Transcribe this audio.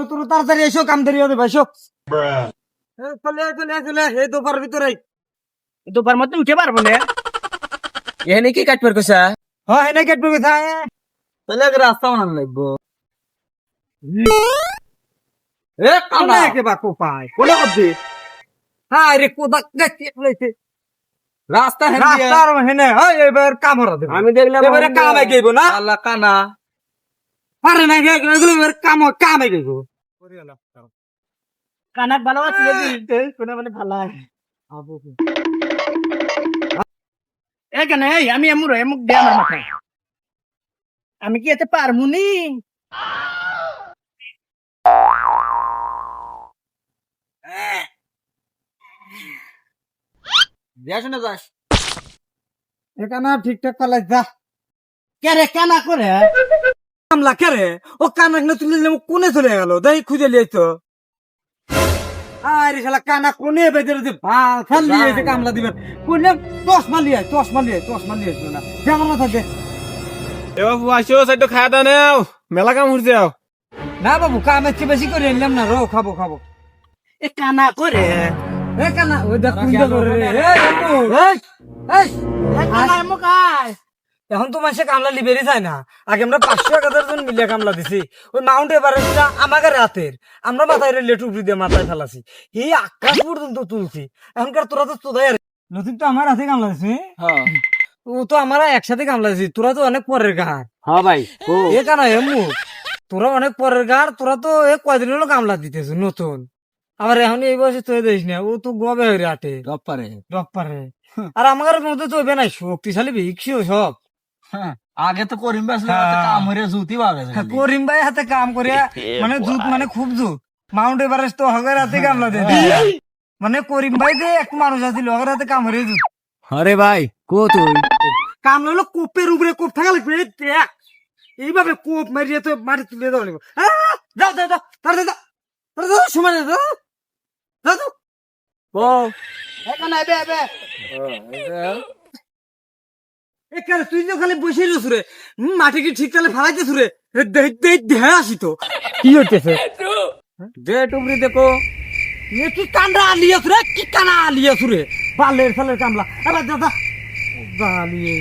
তোর তাড়াতাড়ি এসো, কাম দেরি হবে ভাই, এসো। চলে এই দোপার ভিতরে। দুপার মধ্যে উঠে পারবো না। এখানে কি কাটবার কইছা? হ্যাঁ এনে কেটবে কোথায়? তাহলে রাস্তা বানানো লাগবো। কোনে কে বা কোপায় কোনে করবি? হ্যাঁ রে কোদা গেছে বলেছে রাস্তা হেন দিয়া। রাস্তার হেনে হয় এবার কাম হরা দেব। আমি দেখলাম এবারে কাম আই গইব না? আল্লাহ কানা। আরে না এগুলো এবার কাম আই গইব। কানাক ভালো আছে কোনে মানে ভালো আবু এখানে আমি এমুক দে আমার মাথায়। আমি কি এতে পারমুনি? যাস না যাস। এখানে ঠিকঠাক পালাই যা। কে রে কানা করে? কামলা কে রে? ও কানাক না তুলে নিলাম, কোনে চলে গেল? দেখ খুঁজে লিয়ে তো। আরে শালা কানা কোনে বেজে যে ভাল খালি এসে কামলা দিবেন। কোনে 10 মালিয়ে 10 না। দে আমার মাথা দে। এ বাবু আসো সাইড খায়া দাও নাও মেলা কাম হচ্ছে যাও না বাবু কামের চেয়ে বেশি করে নিলাম না, রো খাবো। এ কানা করে? এ কানা ওই দেখ কুইন্টা করে রে। এই কানা এমুক আয়। এখন তো মানুষে কামলা লিবেরই যায় না। আগে আমরা 500-1000 জন মিলে কামলা দিছি। ওই মাউন্ট এভারেস্টটা আমাকে রাতের আমরা মাথায় রেলে টুকরি দিয়ে মাথায় ফেলাছি, এই আকাশ পর্যন্ত তুলছি। এখনকার তোরা তো তোদাই নতুন তো আমার হাতে কামলা দিছি। হ্যাঁ ও তো আমরা একসাথে কামলা দিছি, তোরা তো অনেক পরের গান। হ্যাঁ ভাই ও এ কানা এমু তোরা অনেক পরের গান, তোরা তো এ কয়দিন হলো কামলা দিতেছ নতুন। আবার এখন এই বয়সে তুই দিস না, ও তো গবে হয়ে আটে রপ্পারে। রপ্পারে। আর আমার মধ্যে তো হবে না শক্তিশালী ভিক্ষিও সব। আগে তো করিম বাস হ্যাঁ। কাম হরে জুতি পাবে। করিম ভাই হাতে কাম করিয়া মানে জুত মানে খুব জুত। মাউন্ট এভারেস্ট তো হগের হাতে কামলা দেন। মানে করিম ভাই যে এক মানুষ আছিল হগের হাতে কাম হরে জুত। আরে ভাই কো তুই? কাম হলো কোপের উপরে কোপ থাকা লাগবে। দেখ এইভাবে কোপ মারিয়ে তো মাটি তুলে দেওয়া লাগবে। যাও তাড়াতাড়ি সময় নেই, যাও ও এখানে আইবে আইবে। এখানে তুই তো খালি বসে রয়েছ রে, মাটি কি ঠিক তাহলে ফালাইতেছ রে? দেহে আসি তো কি হইতেছে? দে টুকরি দেখো। এ কি কান্ডা আলিয়াছ রে, কি কানা আলিয়াছ রে? বালের ফালের কামলা। এবার দাদা বালিয়ে